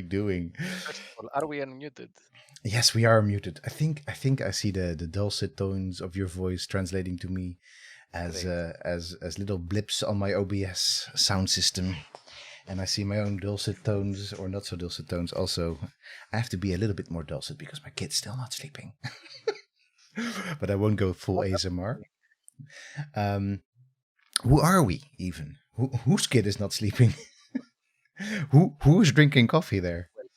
doing? First of all, are we unmuted? Yes, we are muted. I think I see the dulcet tones of your voice translating to me as Great. as little blips on my OBS sound system, and I see my own dulcet tones or not so dulcet tones. Also, I have to be a little bit more dulcet because my kid's still not sleeping. But I won't go full What ASMR. Um, who are we even? Whose kid is not sleeping? Who's drinking coffee there? well,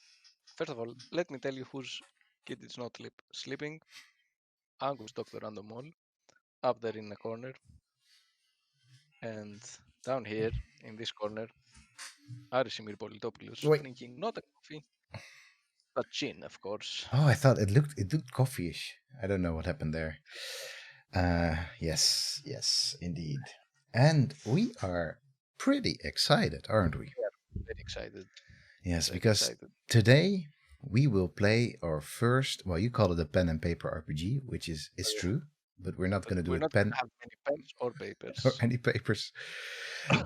first of all, let me tell you whose kid is not sleeping. Angus Dr. Random Mall, up there in the corner. And down here, in this corner, Aris and Angus Wait. drinking not a coffee, but gin, of course. Oh, I thought it looked coffee-ish. I don't know what happened there. Yes, indeed. And we are pretty excited, aren't we? We are very excited. Yes, Very because excited. today we will play our first, well, you call it a pen and paper RPG, which is Yeah, true, but we're not but going to do we're it not going pen to have many pens or or papers. any papers.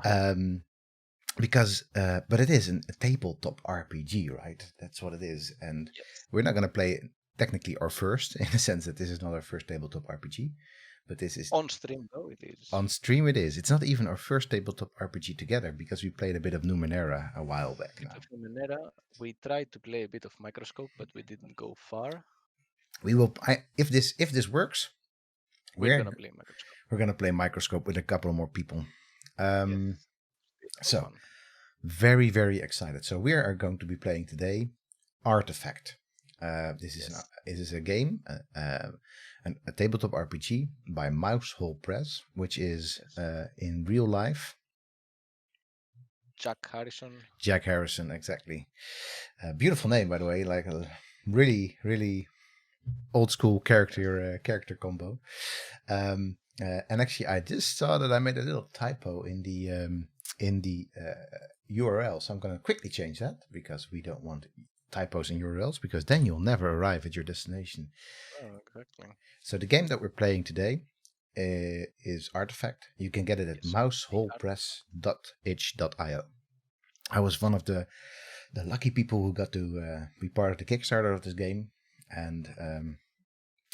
Um, because, but it is a tabletop RPG, right? That's what it is. And Yes. we're not going to play technically our first, in the sense that this is not our first tabletop RPG, but this is On stream, though, it is. on stream. It is. It's not even our first tabletop RPG together because we played a bit of Numenera a while back Bit now. of Numenera. We tried to play a bit of Microscope, but we didn't go far. We will. If this works, We're we're gonna play Microscope. we're gonna play Microscope with a couple more people. Yes. So So fun. very very excited. So we are going to be playing today Artefact. This Yes. is a game, a tabletop RPG by Mousehold Press, which is Yes. in real life Jack Harrison. Jack Harrison, exactly. Beautiful name, by the way, like a really really old school character combo. And actually, I just saw that I made a little typo in the URL, so I'm going to quickly change that because we don't want typos in URLs because then you'll never arrive at your destination. Oh, exactly. So the game that we're playing today is Artefact. You can get it at Yes. mouseholdpress.itch.io. I was one of the lucky people who got to be part of the Kickstarter of this game, and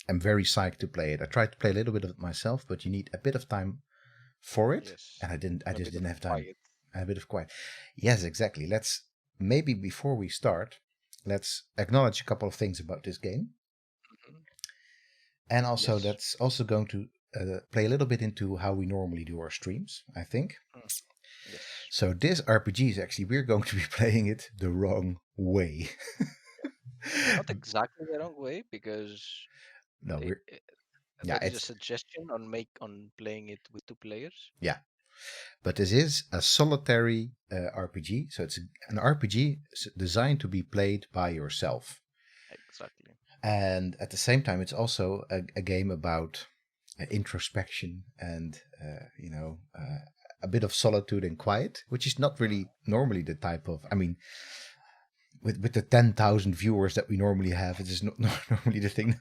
I'm very psyched to play it. I tried to play a little bit of it myself, but you need a bit of time for it, Yes. and I And a just bit of didn't have time. quiet. And a bit of quiet. Yes, exactly. Let's maybe before we start, let's acknowledge a couple of things about this game, Mhm. and also Yes. that's also going to play a little bit into how we normally do our streams, I think. Mhm. Yes. So this RPG is actually, we're going to be playing it the wrong way. Not exactly the wrong way because No, it, we're it, yeah, there is a it's suggestion on playing it with 2 players. yeah, but this is a solitary RPG. So it's an RPG designed to be played by yourself, Exactly. and at the same time, it's also a game about introspection and a bit of solitude and quiet, which is not really normally the type of. I mean, with the 10,000 viewers that we normally have, it is not normally the thing.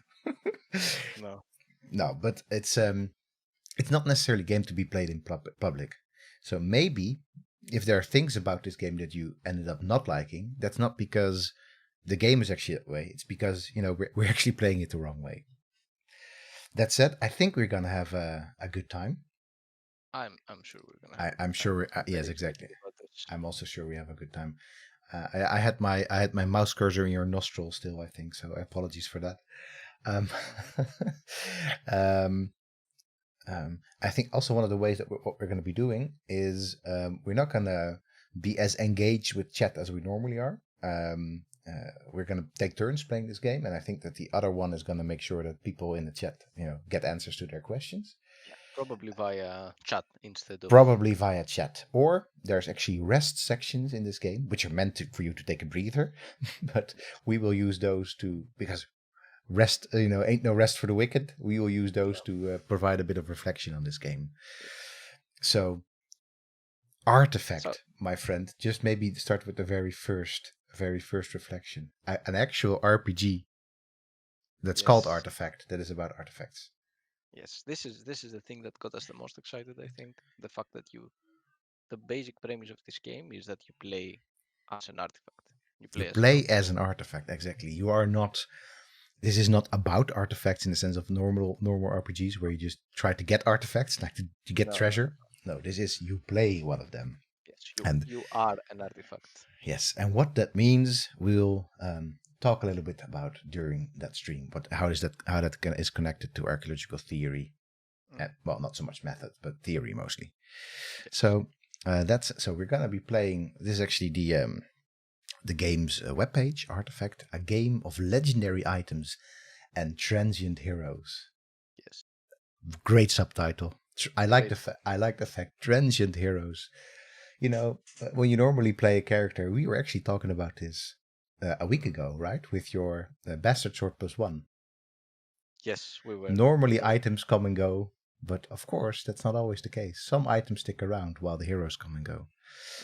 No. No, but it's not necessarily a game to be played in public. So maybe if there are things about this game that you ended up not liking, that's not because the game is actually that way. It's because we're actually playing it the wrong way. That said, I think we're gonna have a good time. I'm sure we're gonna have a I'm good time. sure. Yes, Very excited exactly. about this. I'm also sure we have a good time. I had my mouse cursor in your nostril still, I think. So apologies for that. Um, um, I think also one of the ways that what we're going to be doing is we're not going to be as engaged with chat as we normally are. We're going to take turns playing this game, and I think that the other one is going to make sure that people in the chat, get answers to their questions. Yeah, probably via chat instead of. Probably via chat, or there's actually rest sections in this game, which are meant for you to take a breather, but we will use those because rest, ain't no rest for the wicked. We will use those to provide a bit of reflection on this game. So, So Artefact, my friend, just maybe start with the very first reflection. An actual RPG that's called yes, Artefact, that is about artifacts. yes, this is the thing that got us the most excited. I think the fact that the basic premise of this game is that you play as an artifact. You You play play as an artifact, exactly. You are not. This is not about artifacts in the sense of normal RPGs where you just try to get artifacts, like to get No, treasure. No, this is you play one of them. yes, And you are an artifact. yes, and what that means, we'll talk a little bit about during that stream. But how is connected to archaeological theory? Well, not so much method, but theory mostly. Yes. So so we're gonna be playing. This is actually the game's webpage, Artefact, a game of legendary items and transient heroes. Yes. Great subtitle. I like Great. I like the fact transient heroes. You know, when you normally play a character, we were actually talking about this a week ago, right? With your Bastard Sword +1. Yes, we were. Normally items come and go, but of course that's not always the case. Some items stick around while the heroes come and go.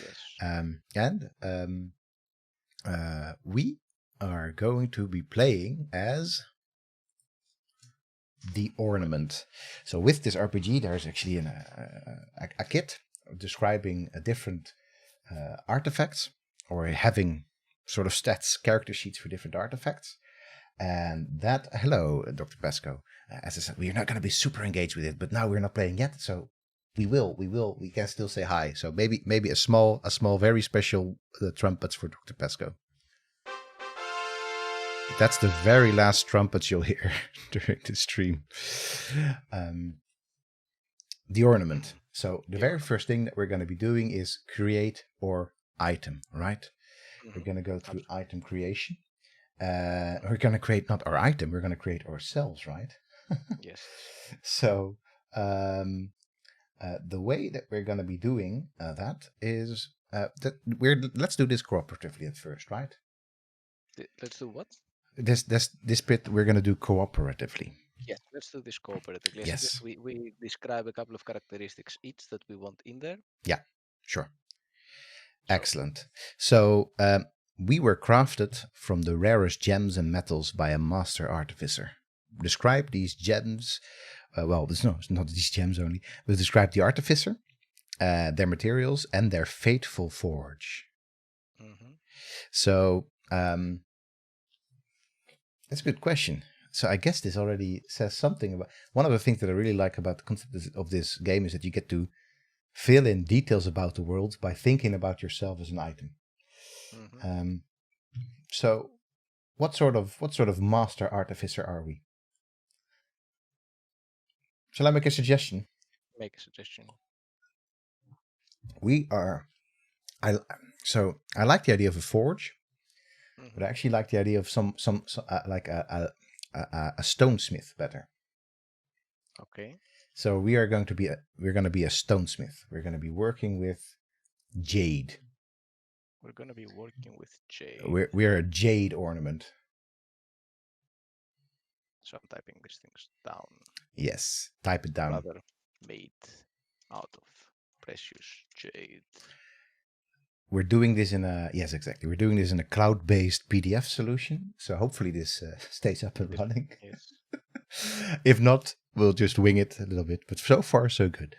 Yes. We are going to be playing as the Ornament. So with this RPG, there's actually a kit describing different artifacts, or having sort of stats, character sheets for different artifacts. And that, hello, Dr. Pasco. As I said, we're not going to be super engaged with it, but now we're not playing yet, so we can still say hi. So maybe a small, very special trumpets for Dr. Pasco. That's the very last trumpets you'll hear during the stream. The Ornament. So the very first thing that we're going to be doing is create our item, right? We're going to go through item creation. We're going to create not our item, we're going to create ourselves, right? Yes. So the way that we're going to be doing that is let's do this cooperatively at first, right? Let's do what? This bit we're going to do cooperatively. Yes, let's do this cooperatively. Yes. We describe a couple of characteristics each that we want in there. Yeah, sure. Excellent. So we were crafted from the rarest gems and metals by a master artificer. Describe these gems. It's not these gems only. We'll describe the artificer, their materials, and their fateful forge. Mm-hmm. So that's a good question. So I guess this already says something about. One of the things that I really like about the concept of this game is that you get to fill in details about the world by thinking about yourself as an item. Mm-hmm. So what sort of master artificer are we? Shall I make a suggestion? Make a suggestion. We are. I like the idea of a forge, but I actually like the idea of some like a stonesmith better. Okay. So we're going to be a stonesmith. We're going to be working with jade. We're going to be working with jade. We're a jade ornament. So I'm typing these things down. Yes, type it down. Rather made out of precious jade. We're doing this yes, exactly. We're doing this in a cloud-based PDF solution. So hopefully this stays up and running. Yes. If not, we'll just wing it a little bit. But so far, so good.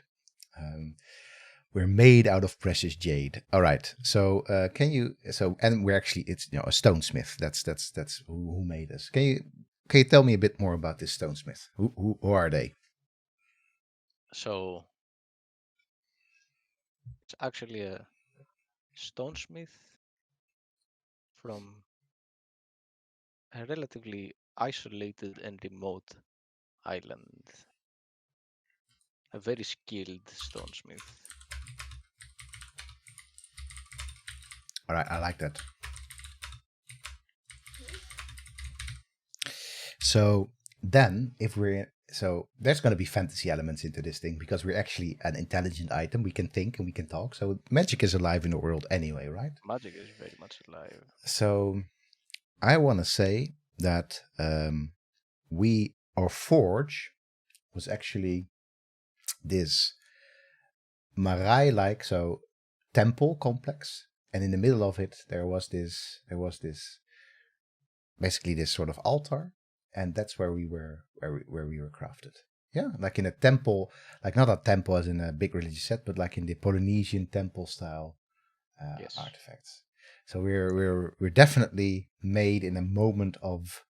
We're made out of precious jade. All right. So and we're actually, it's a stonesmith. That's who made us. Can you tell me a bit more about this stonesmith? Who are they? So it's actually a stonesmith from a relatively isolated and remote island. A very skilled stonesmith. All right, I like that. So then, there's going to be fantasy elements into this thing because we're actually an intelligent item. We can think and we can talk. So magic is alive in the world anyway, right? Magic is very much alive. So I want to say that our forge was actually this Marai-like, temple complex, and in the middle of it there was this basically this sort of altar, and that's where we were crafted. Yeah, like in a temple, like not a temple as in a big religious set, but like in the Polynesian temple style Yes. artifacts. So we're definitely made in a moment of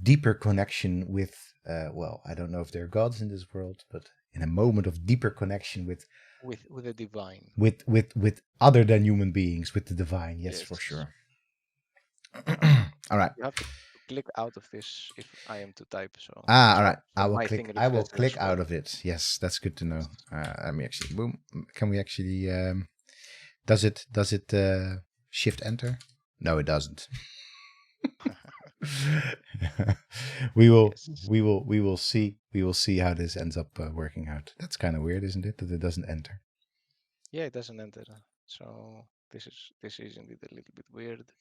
deeper connection with well, I don't know if there are gods in this world, but in a moment of deeper connection with the divine. with other than human beings, with the divine. Yes, for Yes. sure. Um, All right. you have to click out of this if I am to type. So All right. my thing I will refreshes click as well. out of it. Yes, that's good to know. Let me actually boom. Can we actually does it shift enter? No, it doesn't. Yes. We will see how this ends up working out. That's kind of weird, isn't it? That it doesn't enter. Yeah, it doesn't enter. So this is indeed a little bit weird,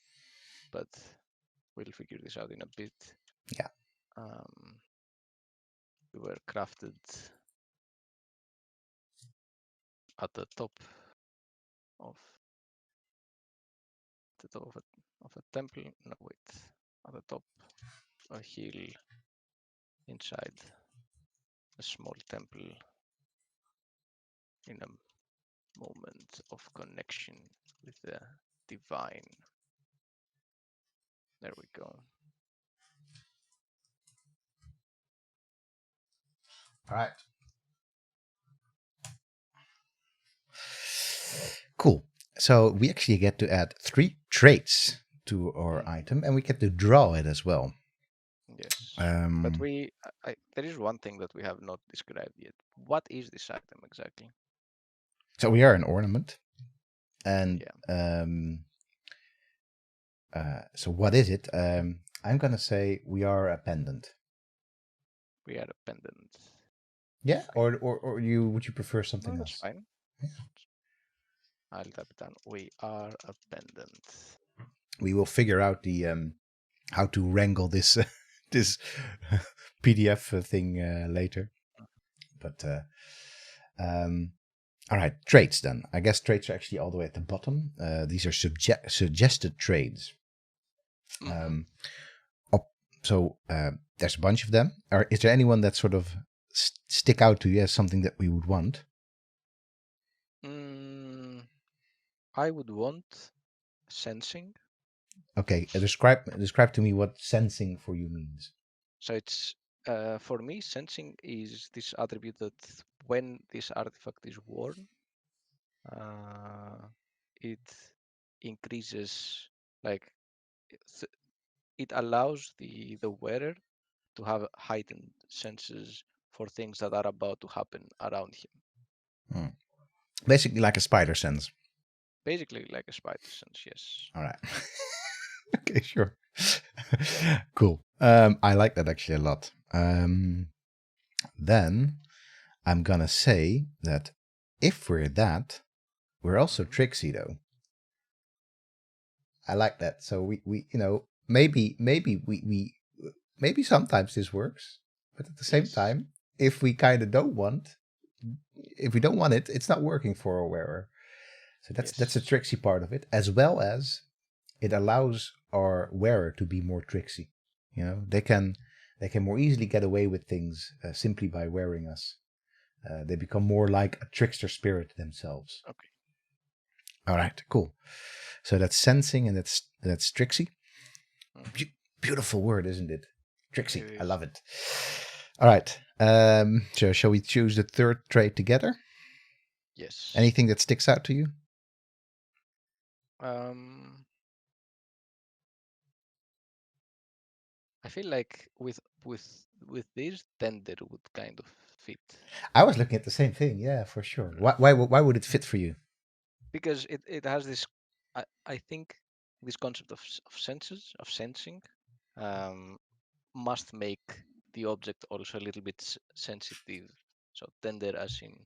but we'll figure this out in a bit. Yeah. We were crafted at the top of of a temple. No, wait, at the top a hill inside a small temple in a moment of connection with the divine. There we go. All right. Cool. So we actually get to add 3 traits to our item, and we get to draw it as well. Yes. But there is one thing that we have not described yet. What is this item exactly? So we are an ornament, and Yeah. so what is it? I'm gonna say we are a pendant. We are a pendant. Yeah, or you would you prefer something No, that's else? fine. Yeah. I'll type it down. We are a pendant. We will figure out the how to wrangle this this PDF thing later. But all right, traits then. I guess traits are actually all the way at the bottom. These are suggested traits. So there's a bunch of them. Or is there anyone that sort of stick out to you as something that we would want? I would want sensing. Okay, describe to me what sensing for you means. So it's for me, sensing is this attribute that when this artifact is worn, it increases, like it allows the wearer to have heightened senses for things that are about to happen around him. Basically, like a spider sense. Basically, like a spider sense. Yes. All right. Okay, sure. Cool. I like that actually a lot. Then I'm gonna say that if we're that, we're also tricksy though. I like that. So we maybe maybe sometimes this works, but at the same time, if we kind of don't want, if we don't want it, it's not working for a wearer. So that's the tricksy part of it, as well as it allows our wearer to be more tricksy. You know, they can more easily get away with things simply by wearing us. They become more like a trickster spirit themselves. Okay. All right, cool. So that's sensing and that's tricksy. Beautiful word, isn't it? Tricksy. I love it. All right. So shall we choose the third trait together? Yes. Anything that sticks out to you? I feel like with this, tender would kind of fit. I was looking at the same thing. Yeah, for sure. Why would it fit for you? Because it has this, I think this concept of senses, of sensing, must make the object also a little bit sensitive. So tender as in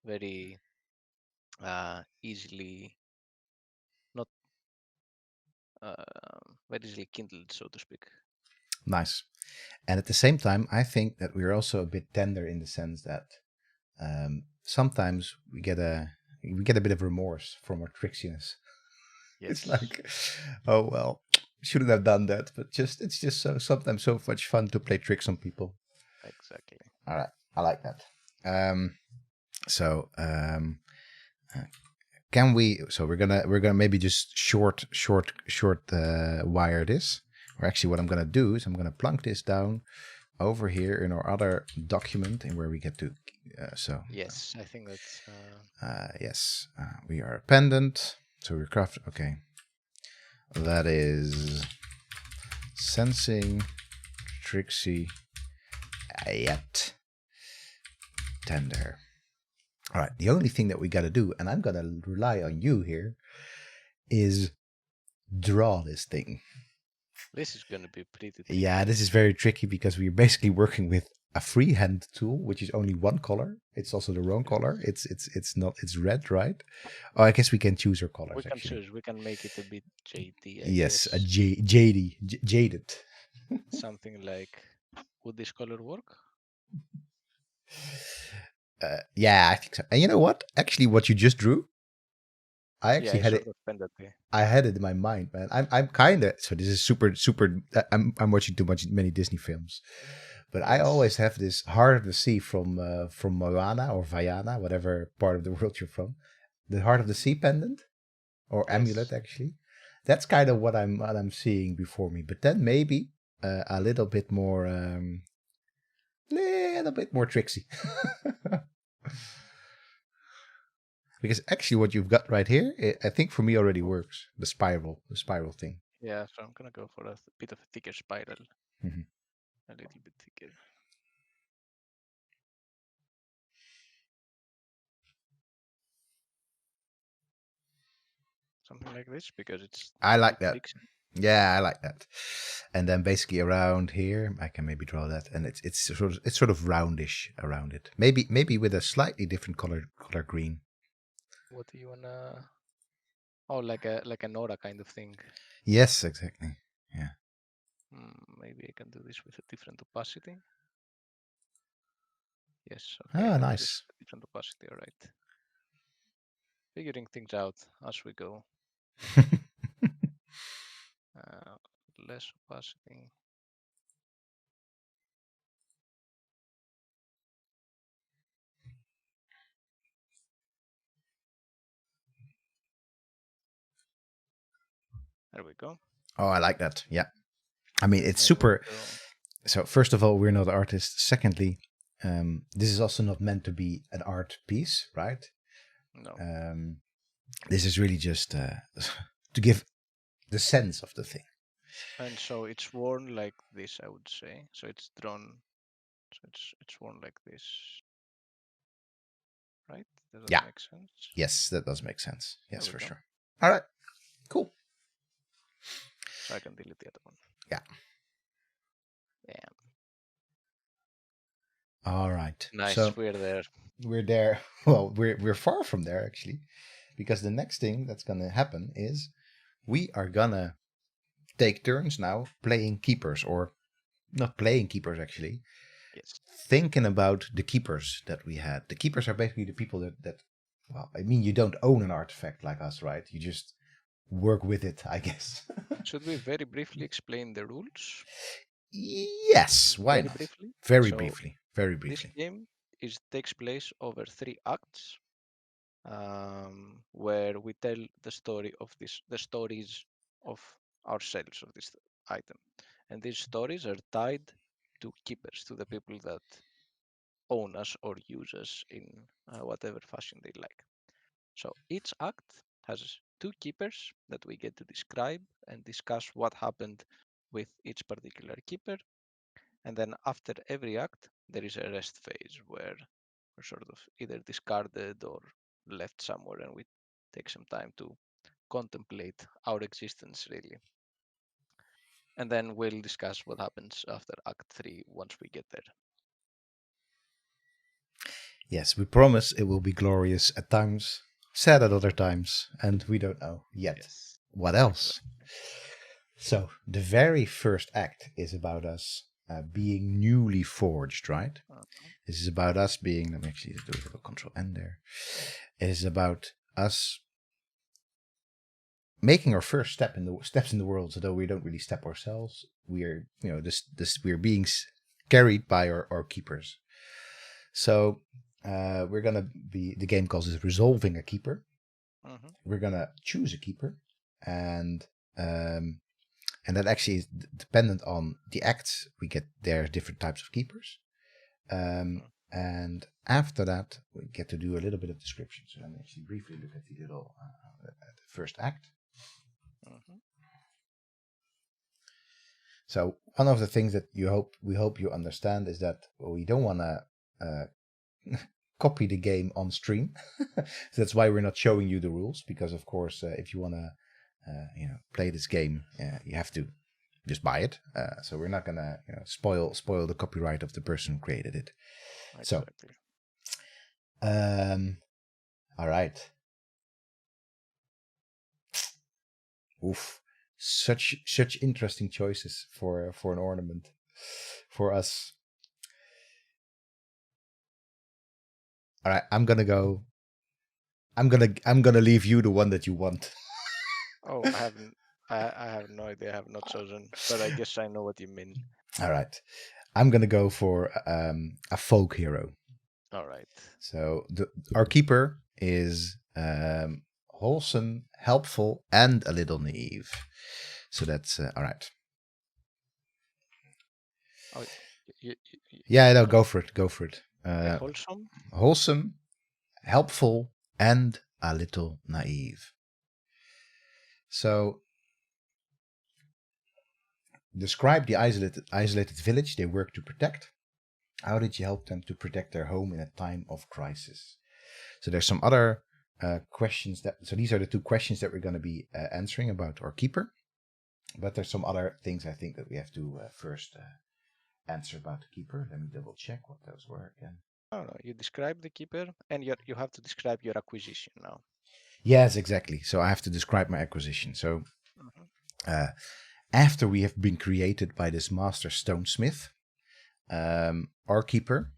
very easily, not very easily kindled, so to speak. Nice. And at the same time, I think that we're also a bit tender in the sense that sometimes we get a bit of remorse from our tricksiness. Yes. It's like, oh well, shouldn't have done that, but it's just so sometimes so much fun to play tricks on people. Exactly. All right, I like that. So can we? So we're gonna maybe just short wire this. Or actually, what I'm gonna do is I'm gonna plunk this down over here in our other document, and where we get to. Yes, I think that's. Yes, we are a pendant. So we're craft. Okay, that is sensing Trixie yet tender. All right, the only thing that we got to do, and I'm going to rely on you here, is draw this thing. This is going to be pretty tricky. Yeah, this is very tricky because we're basically working with a freehand tool, which is only one color. It's also the wrong color. It's red, right? Oh, I guess we can choose our colors. We can actually choose. We can make it a bit JD. yes, guess. jaded. Something like, would this color work? Yeah, I think so. And you know what? Actually, what you just drew, I actually had it. I had it in my mind, man. I'm kind of so. This is super. I'm watching many Disney films, but yes. I always have this Heart of the Sea from Moana or Vaiana, whatever part of the world you're from. The Heart of the Sea pendant or amulet, actually. That's kind of what I'm seeing before me. But then maybe a little bit more, tricksy. Because actually what you've got right here, I think for me already works. The spiral thing. Yeah, so I'm going to go for a bit of a thicker spiral. Mm-hmm. A little bit thicker. Something like this, because it's... I like that. Yeah, I like that. And then basically around here, I can maybe draw that, and it's sort of roundish around it. Maybe with a slightly different color green. What do you wanna? Oh, like a Nora kind of thing. Yes, exactly. Yeah. Maybe I can do this with a different opacity. Yes. Okay. Ah, nice. Different opacity. All right. Figuring things out as we go. Less opacity. There we go. Oh, I like that. Yeah. I mean, it's super. So first of all, we're not artists. Secondly, this is also not meant to be an art piece, right? No. This is really just to give the sense of the thing. And so it's worn like this, I would say. So it's drawn. So it's worn like this, right? Does that make sense? Yes, that does make sense. Yes, for sure. All right. Cool. So I can delete the other one. Yeah. Damn. All right. Nice. So we're there. We're there. Well, we're far from there actually, because the next thing that's gonna happen is we are gonna take turns now playing keepers, or not playing keepers actually. Yes. Thinking about the keepers that we had. The keepers are basically the people that well, I mean, you don't own an artifact like us, right? You just work with it, I guess. Should we very briefly explain the rules? Yes, why not? Briefly? Very briefly. This game takes place over 3 acts, where we tell the stories of ourselves, of this item. And these stories are tied to keepers, to the people that own us or use us in whatever fashion they like. So each act has 2 keepers that we get to describe and discuss what happened with each particular keeper. And then after every act, there is a rest phase where we're sort of either discarded or left somewhere, and we take some time to contemplate our existence, really. And then we'll discuss what happens after Act 3 once we get there. Yes, we promise it will be glorious at times, sad at other times, and we don't know yet what else. So the very first act is about us being newly forged, right? This is about us being, let me actually do a little Control N there. It is about us making our first steps in the world, although we don't really step ourselves. We are, we're being carried by our keepers. So we're gonna be, the game calls it resolving a keeper. we're gonna choose a keeper, and that actually is dependent on the acts we get. There are different types of keepers, and after that we get to do a little bit of description. So let me actually briefly look at the little at the first act. So one of the things that we hope you understand is that we don't want to copy the game on stream. So that's why we're not showing you the rules, because of course if you want to play this game, you have to just buy it. So we're not gonna spoil the copyright of the person who created it. Exactly. So all right. Oof. Such interesting choices for an ornament for us. All right, I'm gonna leave you the one that you want. Oh, I have no idea. I have not chosen, but I guess I know what you mean. All right, I'm gonna go for a folk hero. All right. So our keeper is wholesome, helpful, and a little naive. So that's all right. Oh, yeah, no, go for it. Go for it. Wholesome, helpful, and a little naive. So describe the isolated village they work to protect. How did you help them to protect their home in a time of crisis? So there's some other questions so these are the two questions that we're going to be answering about our keeper. But there's some other things I think that we have to first answer about the keeper. Let me double check what those were again. No, you describe the keeper, and you have to describe your acquisition now. Yes, exactly. So I have to describe my acquisition. So after we have been created by this master stonesmith, our keeper,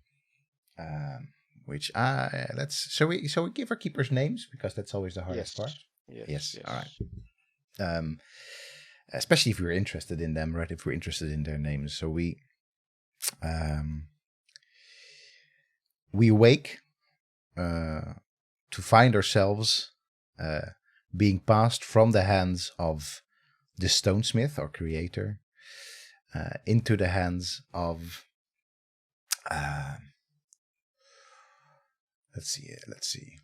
which so we give our keepers names, because that's always the hardest part. Yes. All right. Especially if we're interested in them, right? If we're interested in their names. So we awake to find ourselves being passed from the hands of the stonesmith, our creator, into the hands of let's see.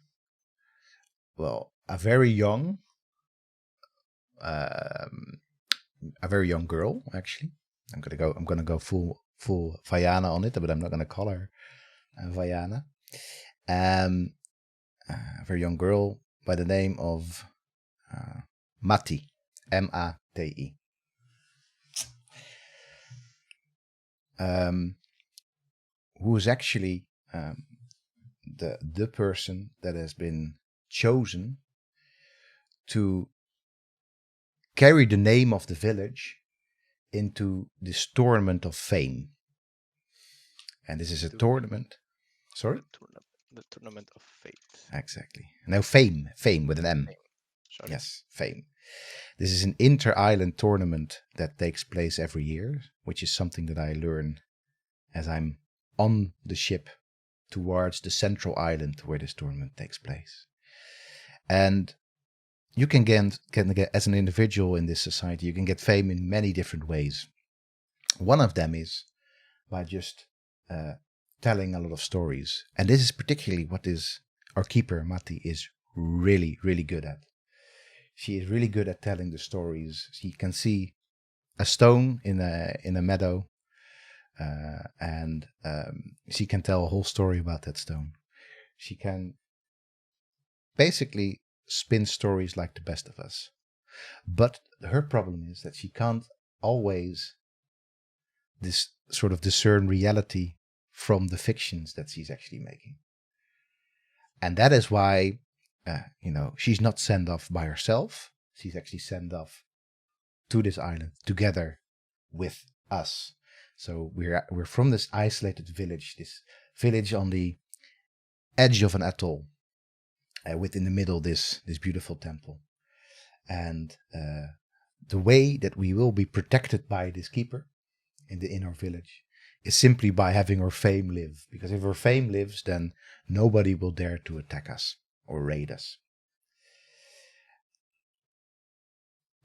Well, a very young girl, actually. I'm gonna go full Vajana on it, but I'm not gonna call her Vajana. A very young girl by the name of Mati, Mati. Who is actually the person that has been chosen to carry the name of the village into this tournament of fame. And this is a tournament. Sorry? The tournament of fate. Exactly. No, fame with an M. Sorry. Yes, fame. This is an inter-island tournament that takes place every year, which is something that I learn as I'm on the ship towards the central island where this tournament takes place. And you can get, as an individual in this society, you can get fame in many different ways. One of them is by just telling a lot of stories. And this is particularly what our keeper, Mati, is really, really good at. She is really good at telling the stories. She can see a stone in a meadow, and she can tell a whole story about that stone. She can basically spin stories like the best of us. But her problem is that she can't always discern reality from the fictions that she's actually making. And that is why, she's not sent off by herself. She's actually sent off to this island together with us. So we're from this isolated village, this village on the edge of an atoll, with in the middle this beautiful temple. And the way that we will be protected by this keeper in our village is simply by having our fame live. Because if our fame lives, then nobody will dare to attack us or raid us.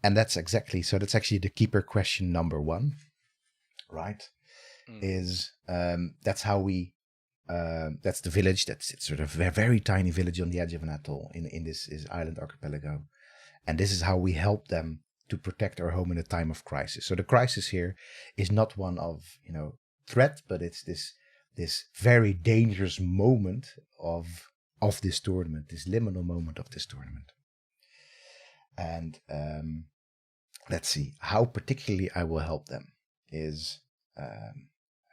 And that's actually the keeper question number 1, right? Is that's how we that's the village. It's sort of a very tiny village on the edge of an atoll in this island archipelago, and this is how we help them to protect our home in a time of crisis. So the crisis here is not one of threat, but it's this very dangerous moment of this tournament, this liminal moment of this tournament. And let's see how particularly I will help them is a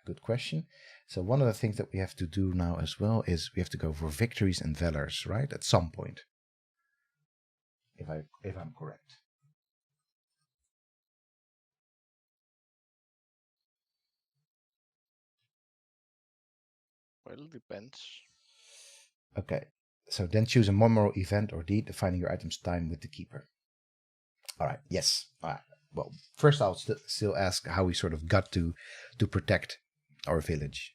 good question. So one of the things that we have to do now as well is we have to go for victories and valors, right? At some point, if I'm correct. Well, it depends. Okay, so then choose a memorable event or deed defining your item's time with the keeper. All right, yes. All right. Well, first I'll still ask how we sort of got to protect our village.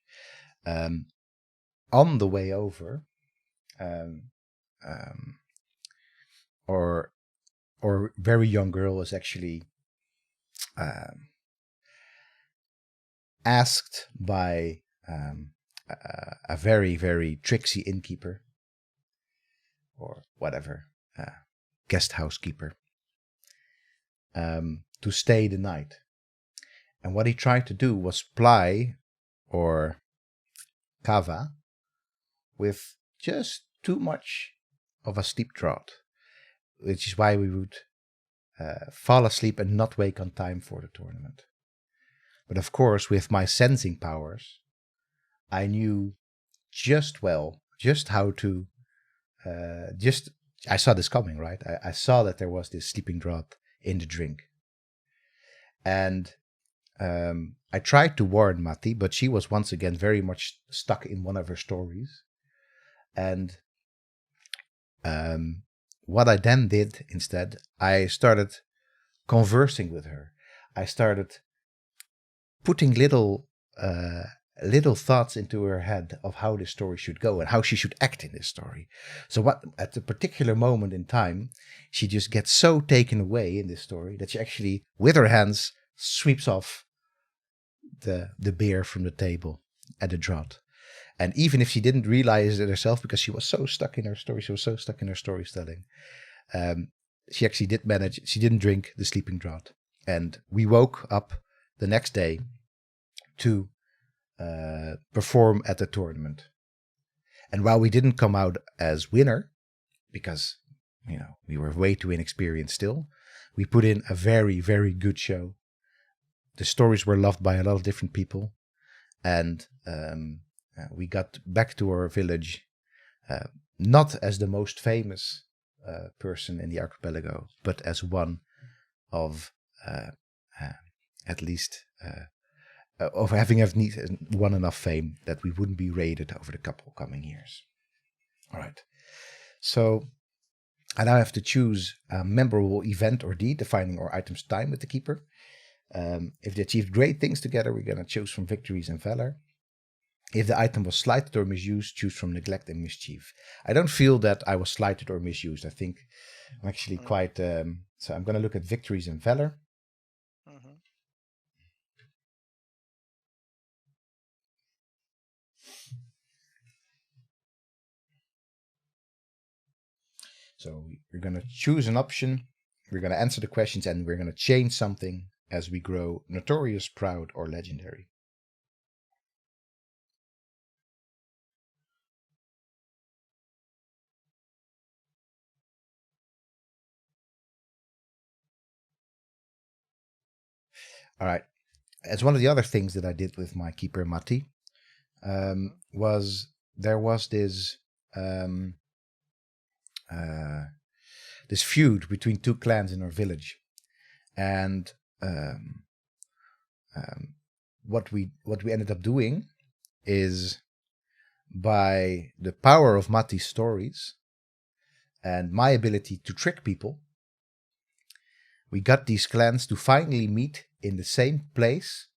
On the way over, or very young girl is actually asked by a very, very tricksy innkeeper or whatever, guest housekeeper, to stay the night. And what he tried to do was ply or kava with just too much of a sleep draught, which is why we would fall asleep and not wake on time for the tournament. But of course, with my sensing powers, I knew just how to I saw this coming, right? I saw that there was this sleeping draught in the drink. And I tried to warn Matti, but she was once again very much stuck in one of her stories. And what I then did instead, I started conversing with her. I started putting little thoughts into her head of how this story should go and how she should act in this story. So what at a particular moment in time, she just gets so taken away in this story that she actually, with her hands, sweeps off the beer from the table at the draught. And even if she didn't realize it herself, because she was so stuck in her story, she was so stuck in her storytelling, she actually did manage. She didn't drink the sleeping draught, and we woke up the next day to perform at the tournament. And while we didn't come out as winner, because we were way too inexperienced still, we put in a very, very good show. The stories were loved by a lot of different people, and we got back to our village, not as the most famous person in the archipelago, but as one of at least of having won enough fame that we wouldn't be raided over the couple coming years. All right. So I now have to choose a memorable event or deed defining our item's time with the keeper. If they achieved great things together, we're going to choose from victories and valor. If the item was slighted or misused, choose from neglect and mischief. I don't feel that I was slighted or misused. I think I'm actually quite... so I'm going to look at victories and valor. Mm-hmm. So we're going to choose an option. We're going to answer the questions and we're going to change something as we grow notorious, proud, or legendary. All right. As one of the other things that I did with my keeper Matti, was this this feud between two clans in our village, and what we ended up doing is, by the power of Matti's stories and my ability to trick people, we got these clans to finally meet in the same place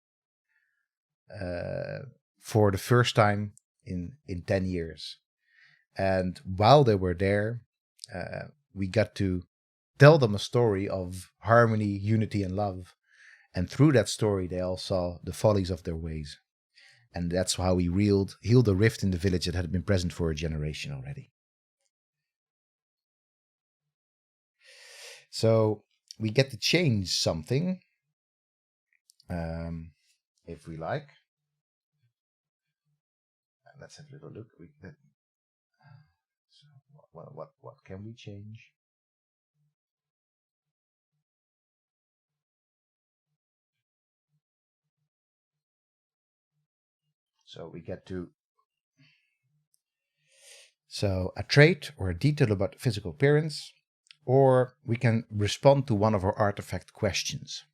for the first time in 10 years. And while they were there, we got to tell them a story of harmony, unity, and love. And through that story, they all saw the follies of their ways. And that's how we healed the rift in the village that had been present for a generation already. So we get to change something, if we like. Let's have a little look. So what can we change? So we get to a trait or a detail about physical appearance, or we can respond to one of our artifact questions.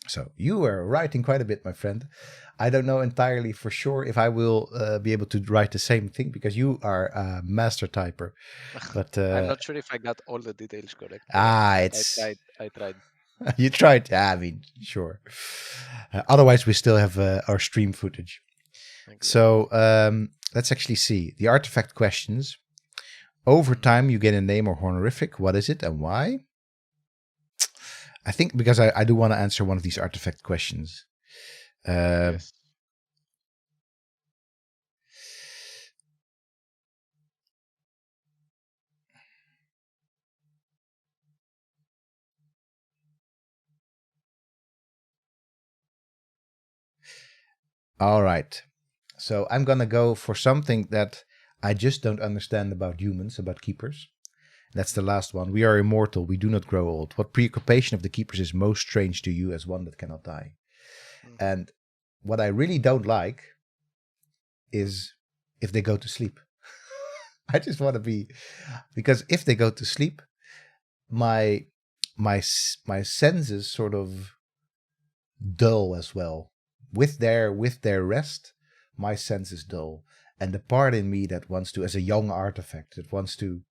So you were writing quite a bit, my friend. I don't know entirely for sure if I will be able to write the same thing, because you are a master typer. But I'm not sure if I got all the details correct, but it's I tried. you tried. Yeah, I mean, sure. Otherwise, we still have our stream footage. Exactly. So let's actually see the artifact questions. Over time, you get a name or honorific. What is it and why? I think because I do want to answer one of these artifact questions. Yes. All right. So I'm going to go for something that I just don't understand about humans, about keepers. That's the last one. We are immortal. We do not grow old. What preoccupation of the keepers is most strange to you as one that cannot die? And what I really don't like is if they go to sleep. I just want to be, because if they go to sleep, my senses sort of dull as well. With their rest, my senses dull, and the part in me that wants to, as a young artifact, that wants to,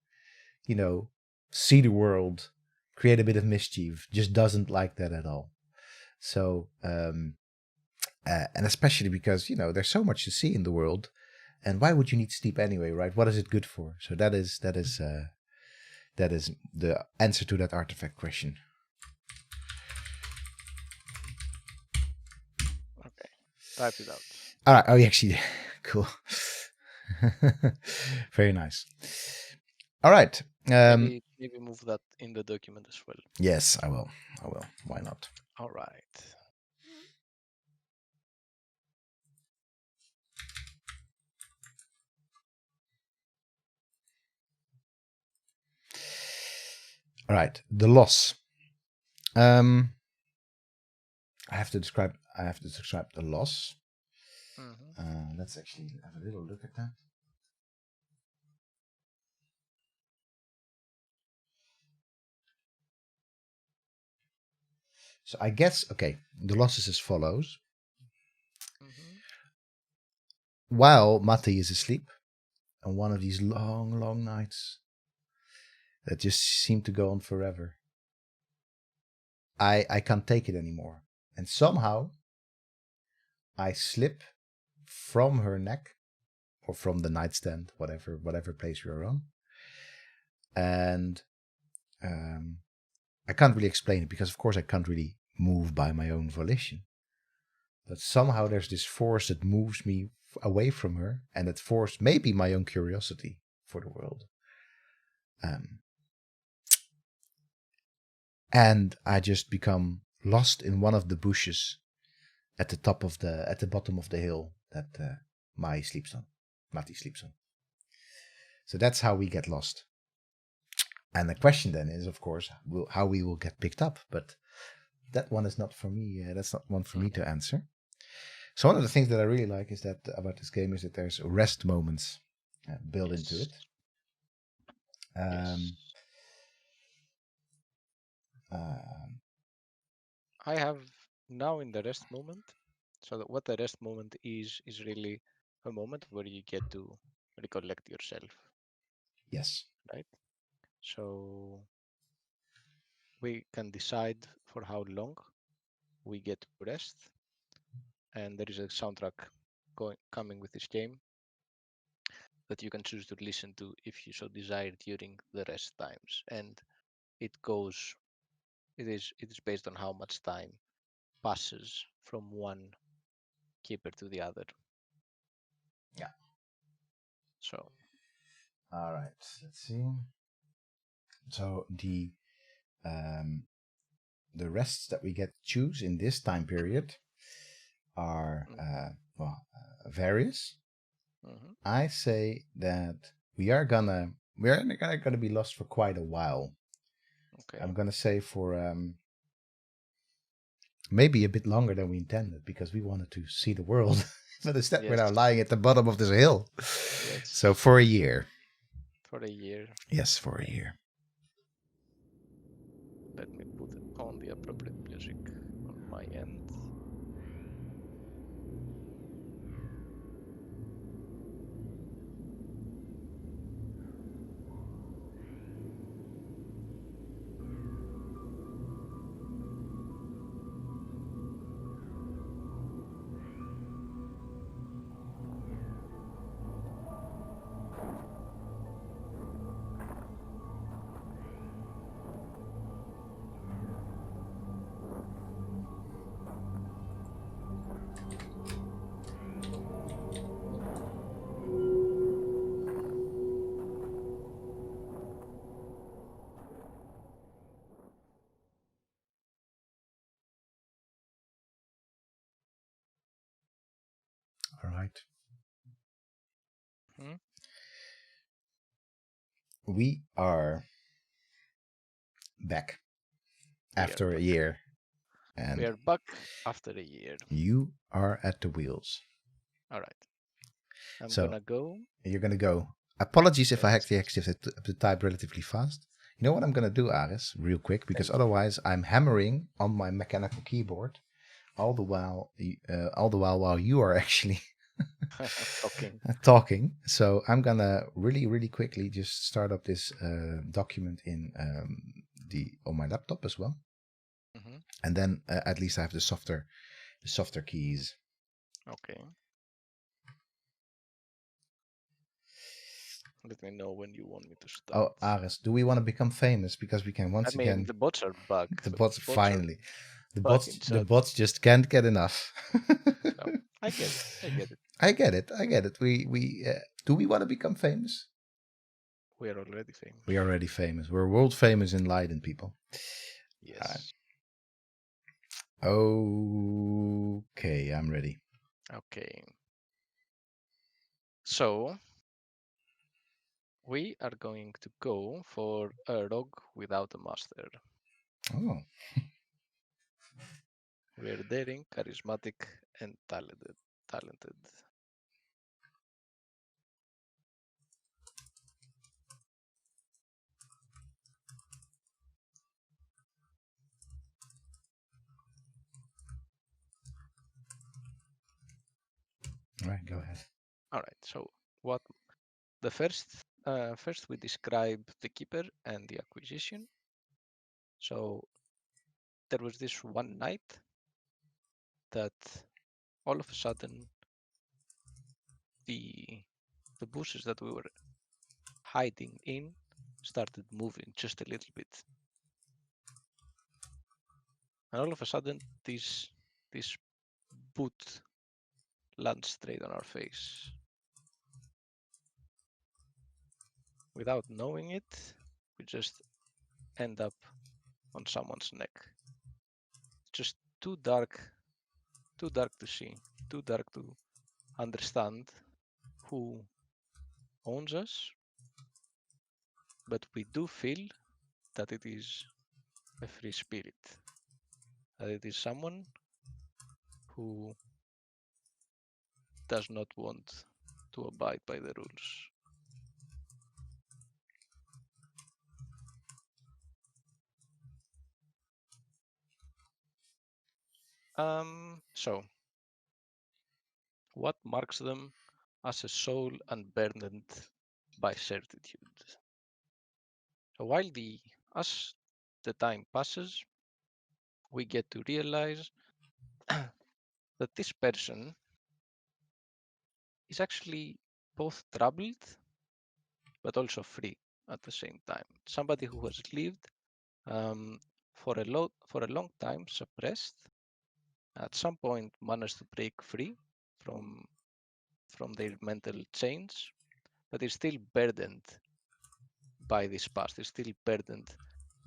see the world, create a bit of mischief, just doesn't like that at all. So, and especially because there's so much to see in the world, and why would you need sleep anyway, right? What is it good for? So that is the answer to that artifact question. Okay, type it out. All right. Oh, you actually, cool. Very nice. All right. Maybe move that in the document as well. Yes, I will. Why not? All right. All right. The loss. I have to describe the loss. Let's actually have a little look at that. So I guess, okay, the loss is as follows. While Matti is asleep on one of these long, long nights that just seem to go on forever, I can't take it anymore. And somehow I slip from her neck or from the nightstand, whatever place we are on. And I can't really explain it because, of course, I can't really move by my own volition. But somehow there's this force that moves me away from her, and that force may be my own curiosity for the world. And I just become lost in one of the bushes at the bottom of the hill that Matti sleeps on. So that's how we get lost. And the question then is, of course, how we will get picked up. But that one is not for me. That's not one for me to answer. So one of the things that I really like is that about this game is that there's rest moments built into it. I have now in the rest moment. So what the rest moment is really a moment where you get to recollect yourself. Yes. Right. So we can decide for how long we get to rest, and there is a soundtrack coming with this game that you can choose to listen to if you so desire during the rest times. And it goes. It is based on how much time passes from one keeper to the other. Yeah. So. All right. Let's see. So the rests that we get to choose in this time period are various. Mm-hmm. I say that we're gonna be lost for quite a while. Okay. I'm gonna say for maybe a bit longer than we intended because we wanted to see the world. But instead, we're now Yes. lying at the bottom of this hill. Yes. So for a year. For a year. Yes, for a year. Let me put on the appropriate music on my end. All right. Hmm? We are back after a year. We And are back after a year. you are at the wheels. All right. I'm So gonna go. you're going to go. Apologies if I Yes. actually have to type relatively fast. You know what I'm going to do, Aris, real quick, because Tell me. otherwise I'm hammering on my mechanical keyboard all the while while you are actually Talking. talking. So I'm gonna really quickly just start up this document in on my laptop as well, Mm-hmm. and then at least I have the softer keys. Okay. Let me know when you want me to start. Oh, Aris, do we want to become famous? Because we can I once mean, again. the bots are back. The The bots bots are finally. back in The chat. bots just can't get enough. No, I get it. I get it. I get it. I get it. We do we want to become famous? We are already famous. We are already famous. We're world famous in Leiden, people. Yes. Okay, I'm ready. Okay. So we are going to go for a rogue without a master. Oh, We are daring, charismatic, and talented. Talented. all right. Go ahead. All right. So what the first we describe the keeper and the acquisition. So there was this one night that all of a sudden the the bushes that we were hiding in started moving just a little bit, and all of a sudden this boot lands straight on our face. Without knowing it, we just end up on someone's neck. Just too dark to see, too dark to understand who owns us, but we do feel that it is a free spirit, that it is someone who does not want to abide by the rules. So what marks them as a soul unburdened by certitude? So while as the time passes, we get to realize that this person is actually both troubled but also free at the same time. Somebody who has lived For a long time suppressed, at some point managed to break free from their mental chains, but is still burdened by this past. Is still burdened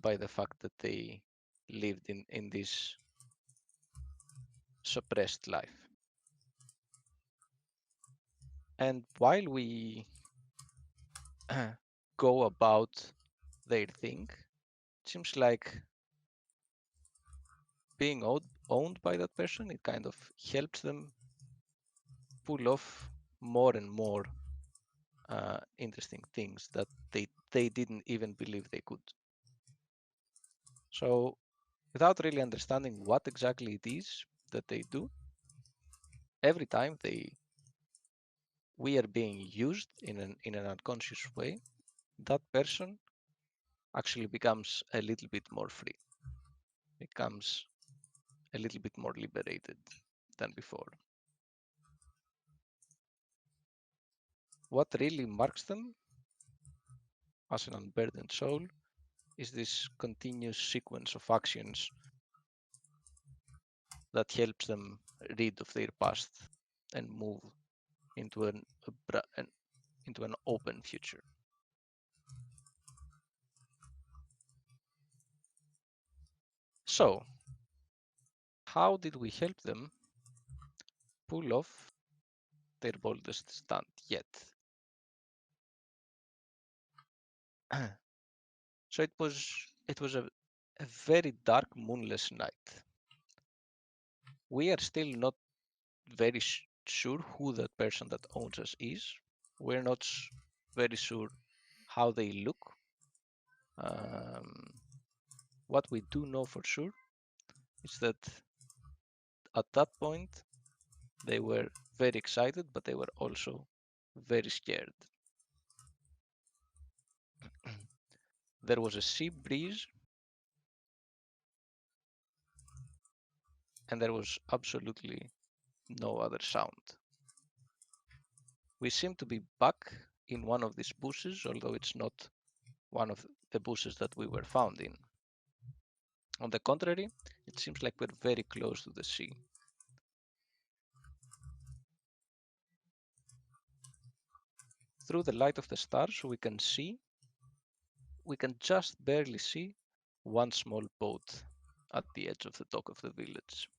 by the fact that they lived in this suppressed life. And while we go about their thing, it seems like being owned by that person, it kind of helps them pull off more and more interesting things that they didn't even believe they could. So without really understanding what exactly it is that they do, every time we are being used in an unconscious way, that person actually becomes a little bit more free, becomes a little bit more liberated than before. What really marks them as an unburdened soul is this continuous sequence of actions that helps them rid of their past and move into into an open future. So, how did we help them pull off their boldest stunt yet? So it was a very dark moonless night. We are still not very sure who that person that owns us is. We're not very sure how they look. What we do know for sure is that at that point they were very excited, but they were also very scared. There was a sea breeze and there was absolutely no other sound. We seem to be back in one of these bushes, although it's not one of the bushes that we were found in. On the contrary, it seems like we're very close to the sea. Through the light of the stars, we can just barely see one small boat at the edge of the dock of the village.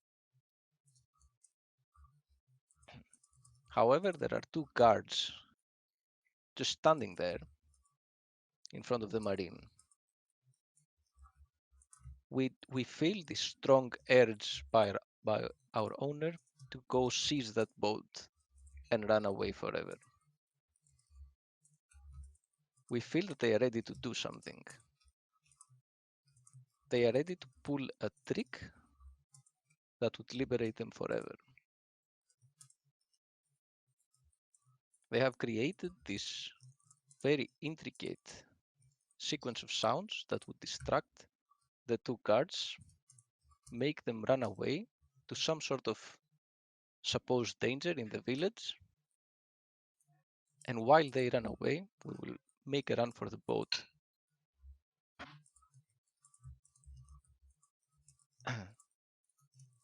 However, there are two guards just standing there in front of the marine. We feel this strong urge by our owner to go seize that boat and run away forever. We feel that they are ready to do something. They are ready to pull a trick that would liberate them forever. They have created this very intricate sequence of sounds that would distract the two guards, make them run away to some sort of supposed danger in the village. And while they run away, we will make a run for the boat.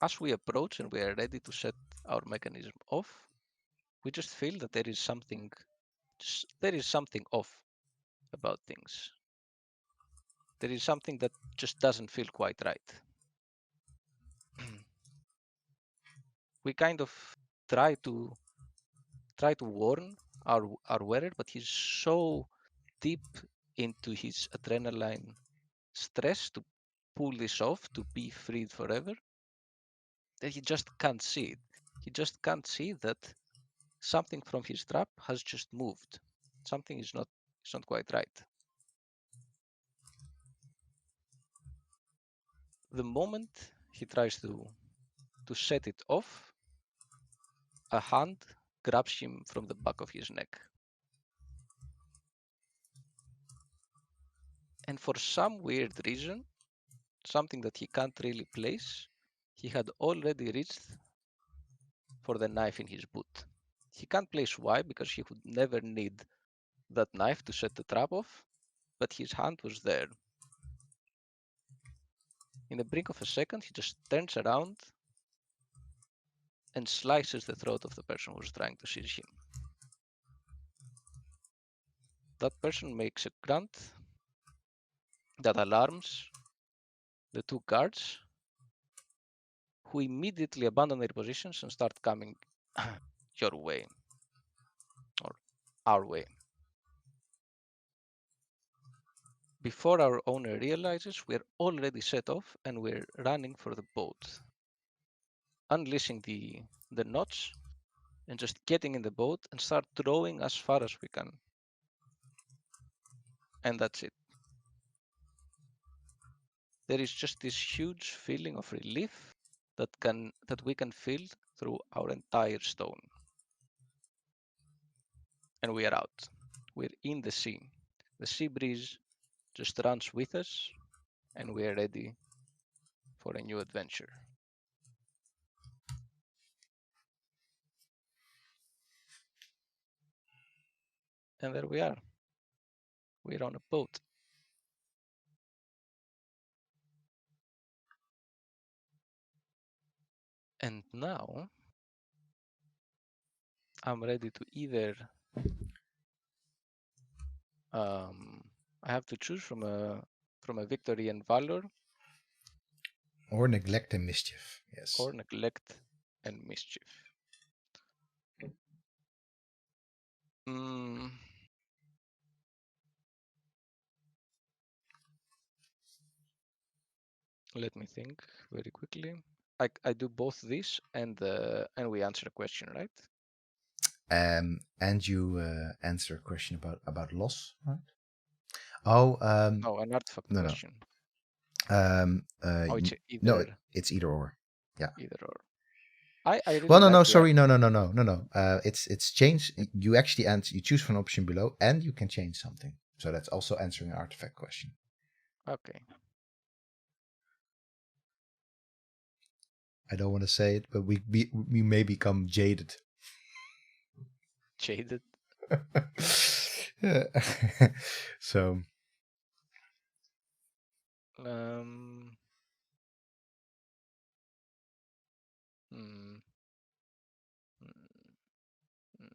As we approach and we are ready to set our mechanism off, we just feel that there is something off about things. There is something that just doesn't feel quite right. We kind of try to warn our wearer, but he's so deep into his adrenaline stress to pull this off, to be freed forever, that he just can't see it. He just can't see that something from his trap has just moved. Something is not quite right. The moment he tries to set it off, a hand grabs him from the back of his neck. And for some weird reason, something that he can't really place, he had already reached for the knife in his boot. He can't place why, because he would never need that knife to set the trap off, but his hand was there. In the brink of a second, he just turns around and slices the throat of the person who's trying to seize him. That person makes a grunt that alarms the two guards, who immediately abandon their positions and start coming your way, or our way. Before our owner realizes, we're already set off and we're running for the boat. Unleashing the knots and just getting in the boat and start rowing as far as we can. And that's it. There is just this huge feeling of relief that we can feel through our entire stone. And we are out. We're in the sea. The sea breeze just runs with us, and we are ready for a new adventure. And there we are. We're on a boat. And now I'm ready to either I have to choose from a victory and valor, Or neglect and mischief. Yes. or neglect and mischief. Let me think very quickly. I do both this and we answer a question, right? And you answer a question about loss, right? Oh, No, an artifact no. question. Oh, It's no, either it's either or. Yeah. either or. I really Well, no, like sorry, no. It's change. You actually answer. You choose from an option below, and you can change something. So that's also answering an artifact question. Okay. I don't want to say it, but we may become jaded. Jaded. So. Um. mm, mm, mm.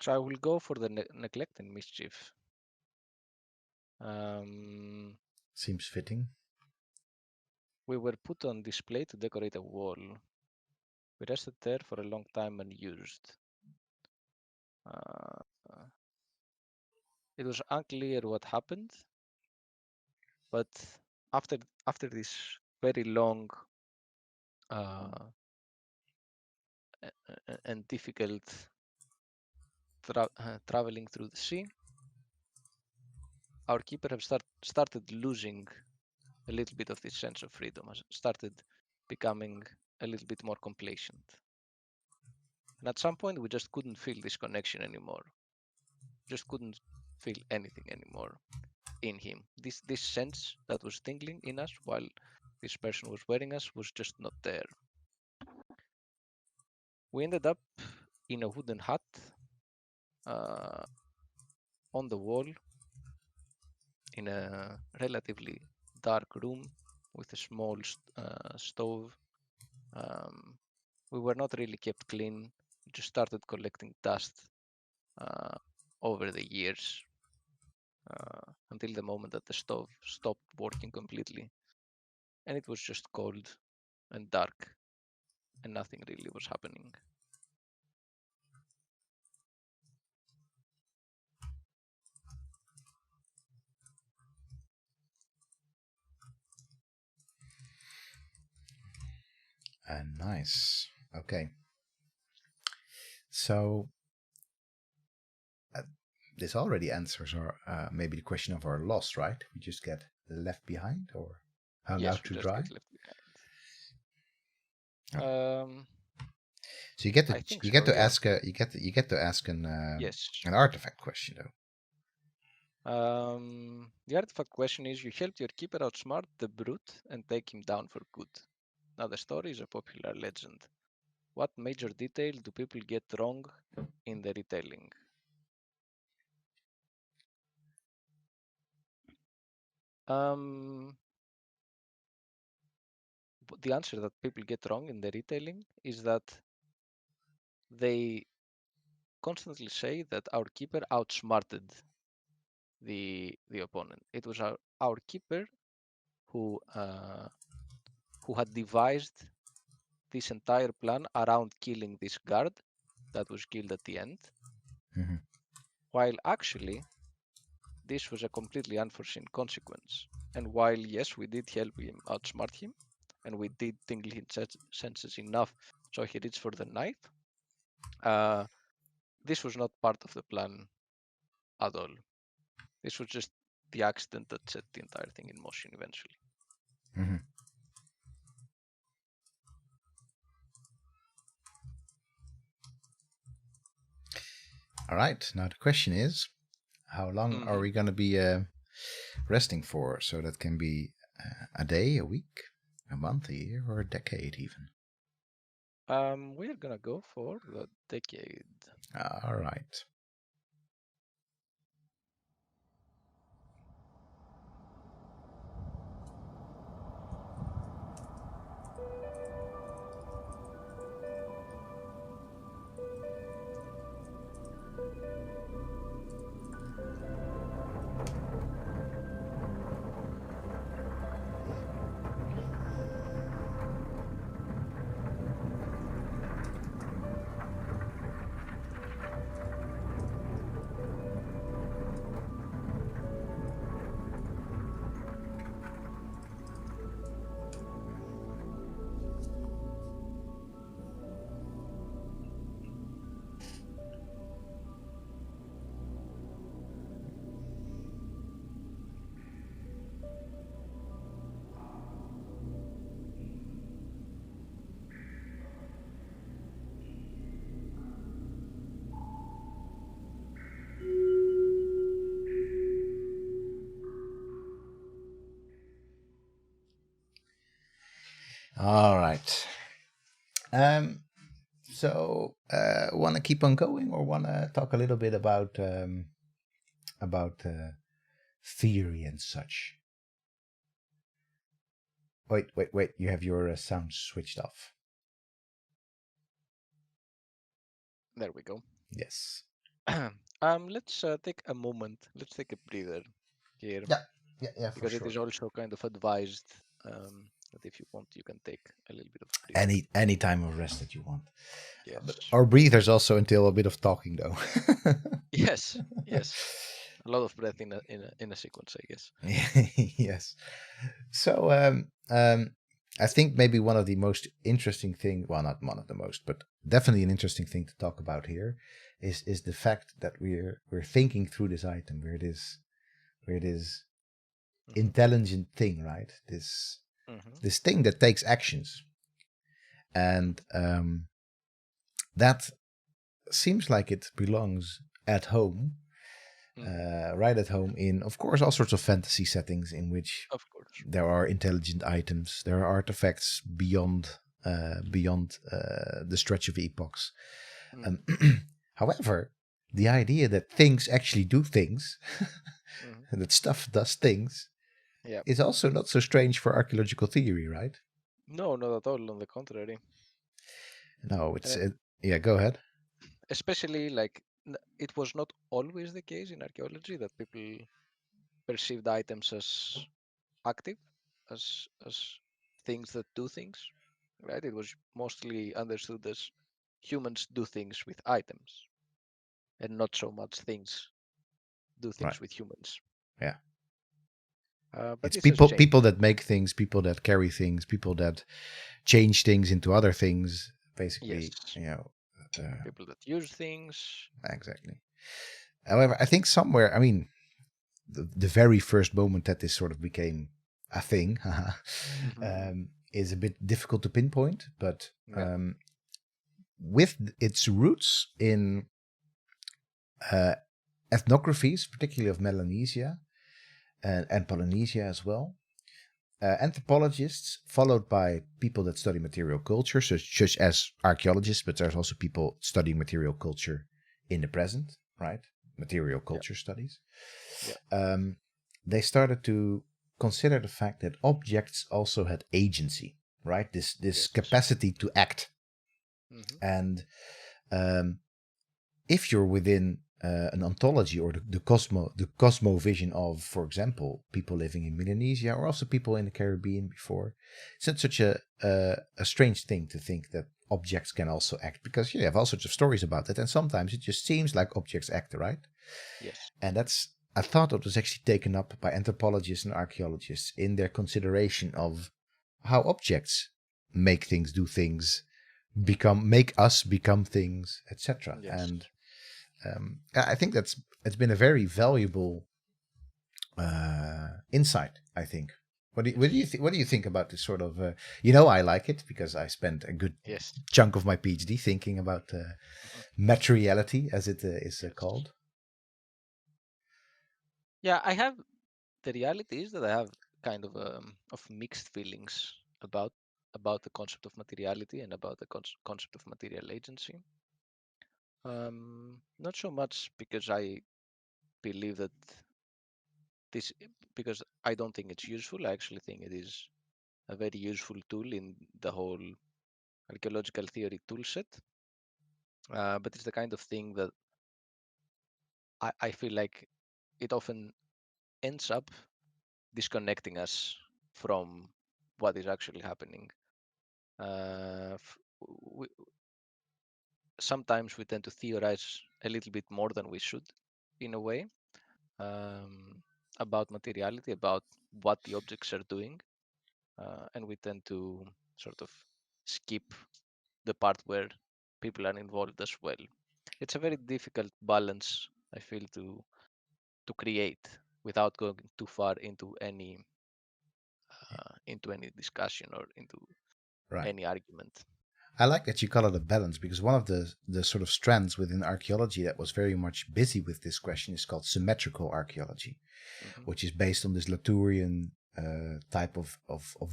So I will go for the neglect and mischief. Seems fitting. We were put on display to decorate a wall. We rested there for a long time unused. It was unclear what happened, but after this very long and difficult traveling through the sea, our keeper have started losing a little bit of this sense of freedom, started becoming a little bit more complacent. And at some point, we just couldn't feel this connection anymore. Just couldn't feel anything anymore in him. This sense that was tingling in us while this person was wearing us was just not there. We ended up in a wooden hut on the wall in a relatively dark room with a small stove. We were not really kept clean. We just started collecting dust over the years until the moment that the stove stopped working completely. And it was just cold and dark and nothing really was happening. Nice. Okay. So this already answers our maybe the question of our loss, right? We just get left behind or hung Yes, out we to just dry. get left behind. So you get to I think you so, get to yeah. ask you get to ask Yes. an artifact question though. The artifact question is: you helped your keeper outsmart the brute and take him down for good. Now the story is a popular legend. What major detail do people get wrong in the retelling? The answer that people get wrong in the retailing is that they constantly say that our keeper outsmarted the opponent. It was our keeper who had devised this entire plan around killing this guard that was killed at the end, while actually this was a completely unforeseen consequence. And while yes, we did help him outsmart him, and we did tingle his senses enough so he reached for the knife, this was not part of the plan at all. This was just the accident that set the entire thing in motion eventually. All right. Now the question is, how long are we going to be resting for? So that can be a day, a week, a month, a year, or a decade even. We are gonna go for the decade. All right. All right. So, want to keep on going, or want to talk a little bit about theory and such? Wait. You have your sound switched off. There we go. Yes. Let's take a moment. Let's take a breather here. Yeah, because for it sure. is also kind of advised that if you want, you can take a little bit of breather. Any time of rest that you want. Yes. But our breathers also entail a bit of talking, though. Yes. A lot of breath in a sequence, I guess. Yes. So, I think maybe one of the most interesting thing, well, not one of the most, but definitely an interesting thing to talk about here is the fact that we're thinking through this item, where it is intelligent thing, right? This thing that takes actions, and that seems like it belongs at home, right at home in, of course, all sorts of fantasy settings in which, of course, there are intelligent items, there are artifacts beyond the stretch of epochs. However, the idea that things actually do things, that stuff does things, is also not so strange for archaeological theory, right? No, not at all. On the contrary. No, yeah. Go ahead. Especially like it was not always the case in archaeology that people perceived items as active, as things that do things, right? It was mostly understood as humans do things with items, and not so much things do things with humans. Yeah. But it's this people that make things, people that carry things, people that change things into other things. Basically, people that use things. Exactly. However, I think somewhere, I mean, the very first moment that this sort of became a thing is a bit difficult to pinpoint, but with its roots in ethnographies, particularly of Melanesia and Polynesia as well, anthropologists, followed by people that study material culture, such as archaeologists, but there's also people studying material culture in the present, right? Material culture studies. They started to consider the fact that objects also had agency, right? This Yes. capacity to act. Mm-hmm. And if you're within an ontology or the cosmovision of, for example, people living in Melanesia or also people in the Caribbean before, it's not such a strange thing to think that objects can also act, because you have all sorts of stories about it, and sometimes it just seems like objects act, right? Yes. And that's a thought that was actually taken up by anthropologists and archaeologists in their consideration of how objects make things do things, make us become things, etc. Yes. And I think it's been a very valuable insight. I think. What do you think about this sort of? I like it because I spent a good Yes. chunk of my PhD thinking about Mhm. materiality, as it is Yes. called. Yeah, I have. The reality is that I have kind of mixed feelings about the concept of materiality and about the concept of material agency. Not so much because I believe that this, because I don't think it's useful. I actually think it is a very useful tool in the whole archaeological theory toolset. But it's the kind of thing that I feel like it often ends up disconnecting us from what is actually happening. Uh, f- we, Sometimes we tend to theorize a little bit more than we should, in a way, about materiality, about what the objects are doing, and we tend to sort of skip the part where people are involved as well. It's a very difficult balance, I feel, to create without going too far into any discussion or into Right. any argument. I like that you call it a balance, because one of the sort of strands within archaeology that was very much busy with this question is called symmetrical archaeology, Hmm. which is based on this Latourian type of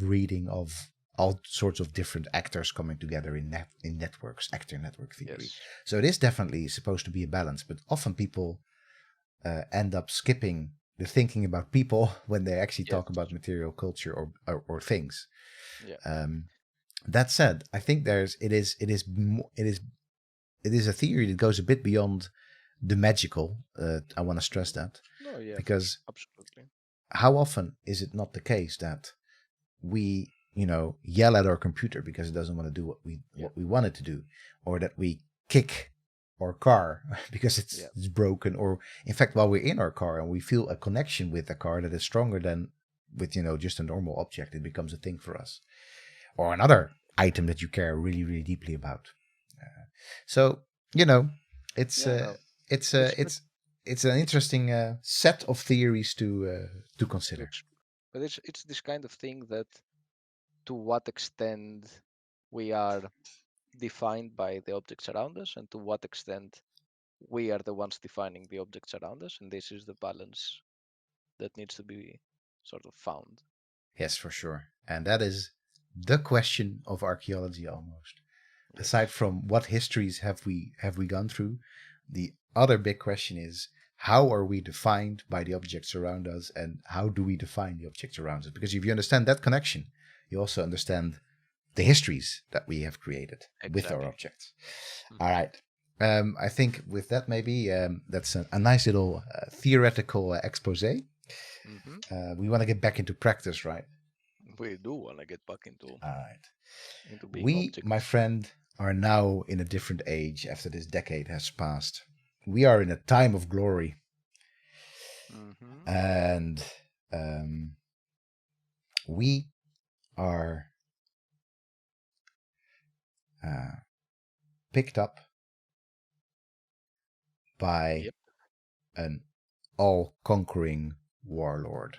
reading of all sorts of different actors coming together in networks, actor network theory. Yes. So it is definitely supposed to be a balance, but often people end up skipping the thinking about people when they actually Yes. talk about material culture or things. Yeah. Um, that said, I think it is a theory that goes a bit beyond the magical. I want to stress Hmm. that, No. Yeah. For sure. because Absolutely. how often is it not the case that we, yell at our computer because it doesn't want to do Yeah. what we want it to do, or that we kick our car because Yeah. it's broken, or in fact, while we're in our car and we feel a connection with the car that is stronger than with just a normal object, it becomes a thing for us, or another item that you care really really deeply about. So it's Yeah. uh, No. it's But uh, it's but it's it's an it's interesting set of theories to to consider. but it's this kind of thing that to what extent we are defined by the objects around us and to what extent we are the ones defining the objects around us, and this is the balance that needs to be sort of found. Yes, for sure. And that is the question of archaeology almost. Aside Yes. from what histories have we gone through, the other big question is, how are we defined by the objects around us, and how do we define the objects around us? Because if you understand that connection, you also understand the histories that we have created with our Exactly. objects. All Hmm. right. I think with that, maybe that's a nice little theoretical expose. Hmm. We want to get back into practice, right? We do want to get back All right. into being We, my objects. friend, are now in a different age after this decade has passed. We are in a time of glory, Hmm. and um, we are uh, picked up by Yep. an all conquering warlord.